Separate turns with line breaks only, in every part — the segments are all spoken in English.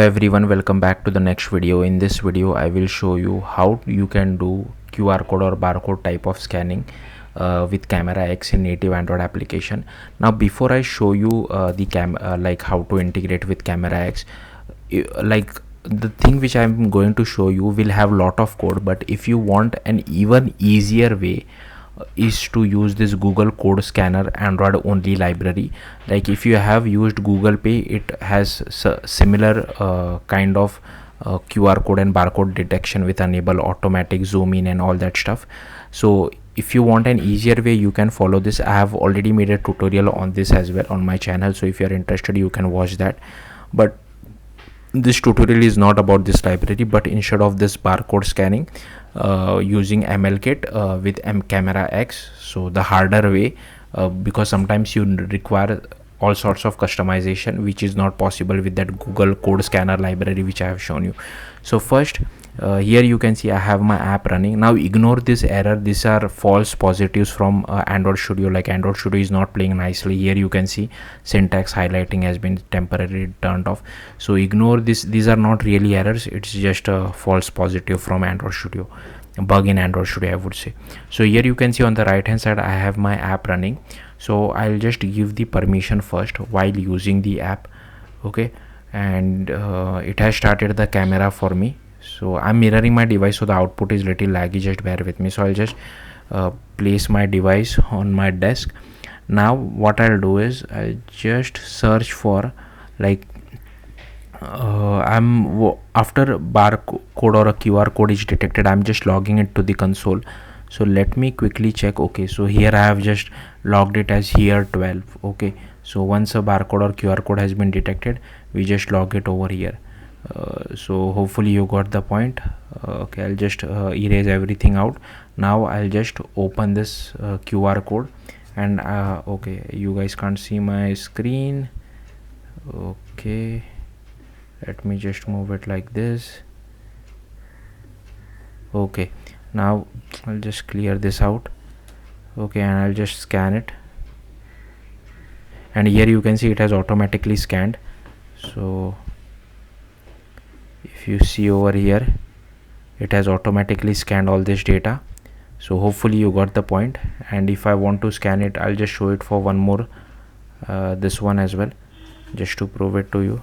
Everyone, welcome back to the next video. In this video I will show you how you can do QR code or barcode type of scanning with CameraX in native Android application. Now before I show you like how to integrate with CameraX, like the thing which I'm going to show you will have lot of code, but if you want an even easier way is to use this Google Code Scanner Android only library. Like if you have used Google Pay, it has similar kind of QR code and barcode detection with enable automatic zoom in and all that stuff. So if you want an easier way, you can follow this. I have already made a tutorial on this as well on my channel, so if you are interested you can watch that. But this tutorial is not about this library, but instead of this barcode scanning using MLKit with CameraX, so the harder way, because sometimes you require all sorts of customization which is not possible with that Google Code Scanner library which I have shown you. So first here you can see I have my app running. Now ignore this error, these are false positives from Android Studio. Like Android Studio is not playing nicely. Here you can see syntax highlighting has been temporarily turned off, so ignore this. These are not really errors, it's just a false positive from Android Studio, a bug in Android Studio I would say. So here you can see on the right hand side I have my app running. So I'll just give the permission first while using the app. Okay, and it has started the camera for me. So I'm mirroring my device, so the output is little laggy, just bear with me. So I'll just place my device on my desk. Now what I'll do is I'll just search for like after barcode or a QR code is detected, I'm just logging it to the console. So let me quickly check. Okay, so here I have just logged it as here 12. Okay, so once a barcode or QR code has been detected, we just log it over here. So hopefully you got the point. Okay, I'll just erase everything out. Now I'll just open this QR code, and okay, you guys can't see my screen. Okay, let me just move it like this. Okay, now I'll just clear this out. Okay, and I'll just scan it, and here you can see it has automatically scanned. So if you see over here, it has automatically scanned all this data. So hopefully you got the point. And if I want to scan it, I'll just show it for one more this one as well, just to prove it to you.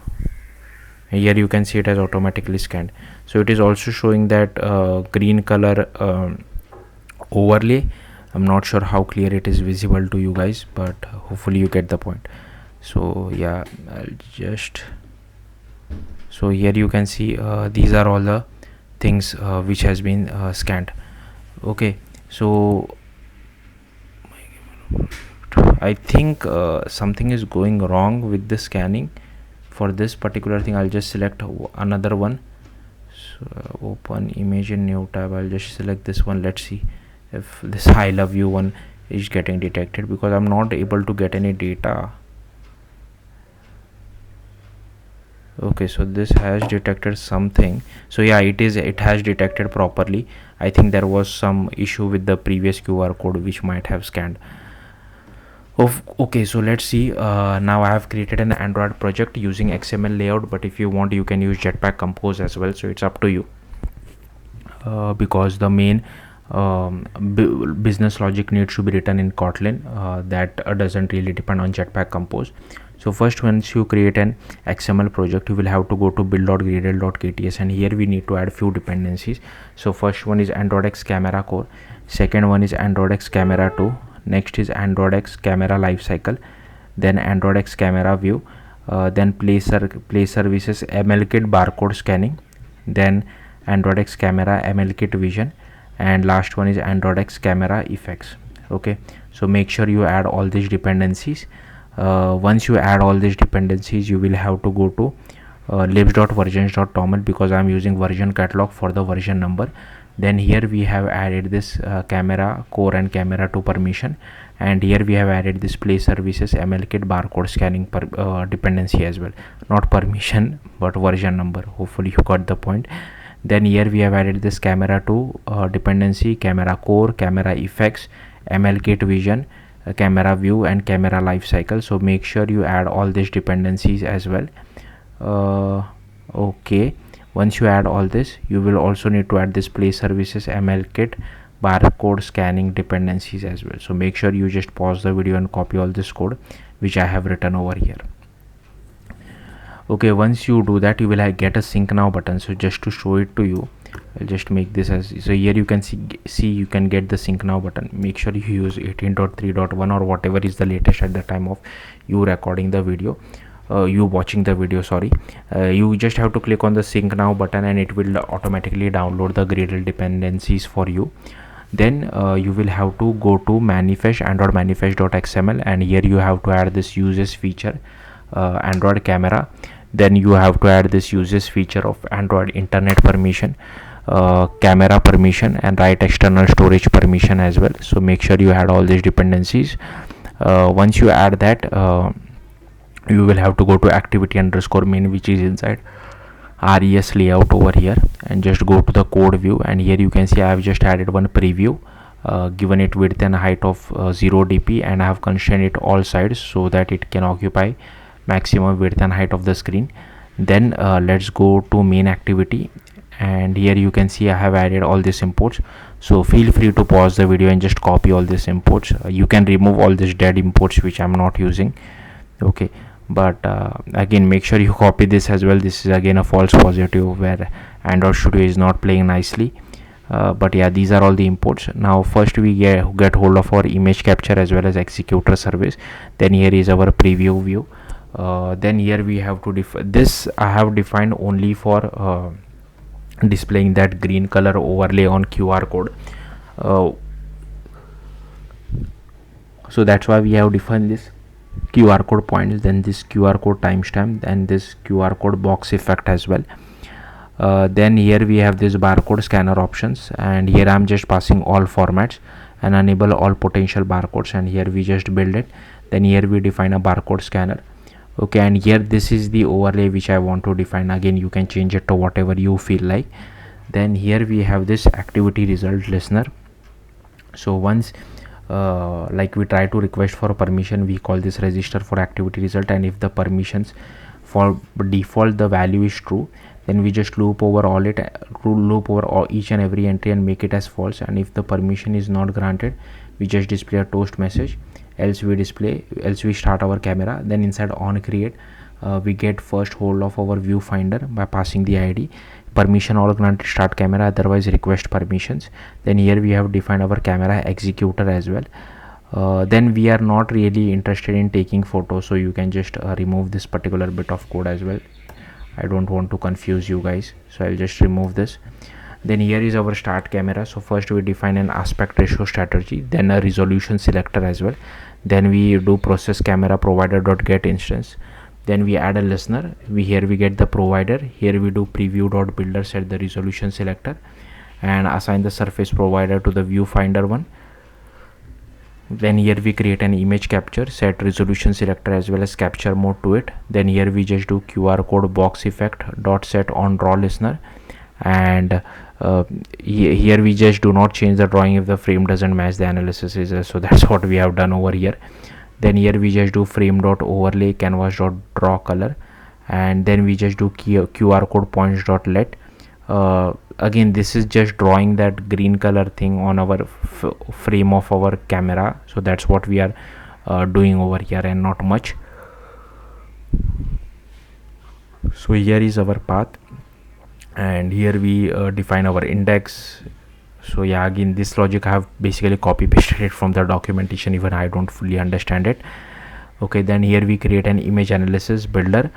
Here you can see it has automatically scanned. So it is also showing that green color overlay. I'm not sure how clear it is visible to you guys, but hopefully you get the point. So yeah, I'll just, so here you can see these are all the things which has been scanned. Okay, so I think something is going wrong with the scanning. For this particular thing, I'll just select another one. So open image in new tab, I'll just select this one. Let's see if this I love you one is getting detected, because I'm not able to get any data. Okay, so this has detected something. So yeah, it has detected properly. I think there was some issue with the previous QR code which might have scanned. Okay, so let's see. Now I have created an Android project using XML layout, but if you want you can use Jetpack Compose as well, so it's up to you, because the main business logic needs to be written in Kotlin. That doesn't really depend on Jetpack Compose. So first, once you create an XML project, you will have to go to build.gradle.kts, and here we need to add few dependencies. So first one is AndroidX Camera Core, second one is AndroidX Camera 2, next is AndroidX Camera Lifecycle, then AndroidX Camera View, then Play Services MLKit barcode scanning, then AndroidX Camera MLKit Vision, and last one is AndroidX Camera Effects. Okay, so make sure you add all these dependencies. Once you add all these dependencies, you will have to go to libs.versions.toml, because I'm using version catalog for the version number. Then here we have added this camera core and camera 2 permission, and here we have added this Play Services MLKit barcode scanning dependency as well, not permission but version number. Hopefully you got the point. Then here we have added this camera 2 dependency, camera core, camera effects, MLKit vision, camera view, and camera life cycle. So make sure you add all these dependencies as well. Okay, once you add all this, you will also need to add this play services, MLKit, barcode scanning dependencies as well. So make sure you just pause the video and copy all this code which I have written over here. Okay, once you do that, you will get a sync now button. So just to show it to you, I'll just make this as, so here you can see you can get the sync now button. Make sure you use 18.3.1 or whatever is the latest at the time of you recording the video, you watching the video, sorry. You just have to click on the sync now button and it will automatically download the Gradle dependencies for you. Then you will have to go to manifest, android manifest.xml, and here you have to add this uses feature, Android camera. Then you have to add this uses feature of Android internet permission, camera permission, and write external storage permission as well. So make sure you add all these dependencies. Once you add that, you will have to go to activity underscore main, which is inside res layout over here, and just go to the code view, and here you can see I have just added one preview, given it width and height of 0 dp, and I have constrained it all sides so that it can occupy maximum width and height of the screen. Then let's go to main activity, and here you can see I have added all these imports. So feel free to pause the video and just copy all these imports. You can remove all these dead imports which I'm not using. Okay, but again, make sure you copy this as well. This is again a false positive where Android Studio is not playing nicely. But yeah, these are all the imports. Now first we get hold of our image capture as well as executor service. Then here is our preview view. Then here we have to this I have defined only for displaying that green color overlay on QR code. So that's why we have defined this QR code points, then this QR code timestamp, and this QR code box effect as well. Then here we have this barcode scanner options, and here I'm just passing all formats and enable all potential barcodes, and here we just build it. Then here we define a barcode scanner. Okay, and here this is the overlay which I want to define. Again, you can change it to whatever you feel like. Then here we have this activity result listener. So once like we try to request for a permission, we call this register for activity result, and if the permissions for default the value is true, then we just loop over each and every entry and make it as false. And if the permission is not granted, we just display a toast message. Else we start our camera. Then inside on create, we get first hold of our viewfinder by passing the ID. Permission all granted, start camera, otherwise request permissions. Then here we have defined our camera executor as well. Then we are not really interested in taking photos, so you can just remove this particular bit of code as well. I don't want to confuse you guys, so I'll just remove this. Then here is our start camera. So first we define an aspect ratio strategy, then a resolution selector as well. Then we do process camera provider.get instance. Then we add a listener. Here we get the provider. Here we do preview.builder, set the resolution selector, and assign the surface provider to the viewfinder one. Then here we create an image capture, set resolution selector as well as capture mode to it. Then here we just do QR code box effect dot set on draw listener, and here we just do not change the drawing if the frame doesn't match the analysis is. So that's what we have done over here. Then here we just do frame dot overlay canvas dot draw color, and then we just do QR code points dot let. Again, this is just drawing that green color thing on our frame of our camera. So that's what we are doing over here, and not much. So here is our path, and here we define our index. So yeah, again, this logic I have basically copy pasted it from the documentation, even I don't fully understand it. Okay, then here we create an image analysis builder.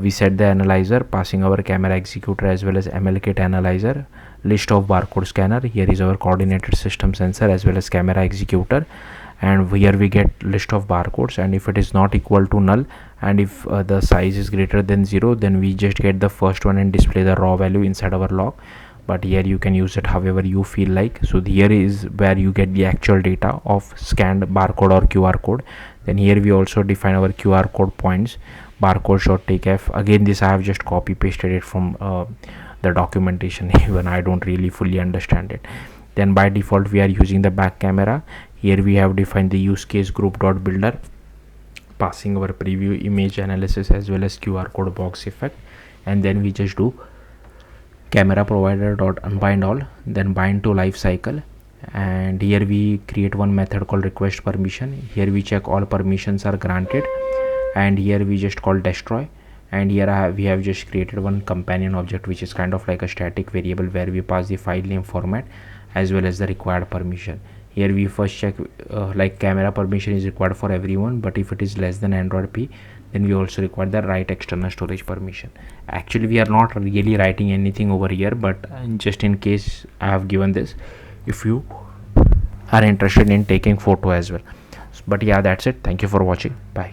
We set the analyzer, passing our camera executor as well as MLKit analyzer, list of barcode scanner. Here is our coordinated system sensor as well as camera executor, and here we get list of barcodes, and if it is not equal to null, and if the size is greater than 0, then we just get the first one and display the raw value inside our log. But here you can use it however you feel like. So here is where you get the actual data of scanned barcode or QR code. Then here we also define our QR code points, barcode.takef. Again, this I have just copy pasted it from the documentation, even I don't really fully understand it. Then by default we are using the back camera. Here we have defined the use case group.builder, passing our preview image analysis as well as QR code box effect. and then we just do camera provider dot unbind all, then bind to life cycle, and here we create one method called request permission. Here we check all permissions are granted, and here we just call destroy, and here we have just created one companion object which is kind of like a static variable where we pass the file name format as well as the required permission. Here we first check like camera permission is required for everyone, but if it is less than Android P, then we also require the write external storage permission. Actually we are not really writing anything over here, but just in case I have given this if you are interested in taking photo as well. But yeah, that's it. Thank you for watching. Bye.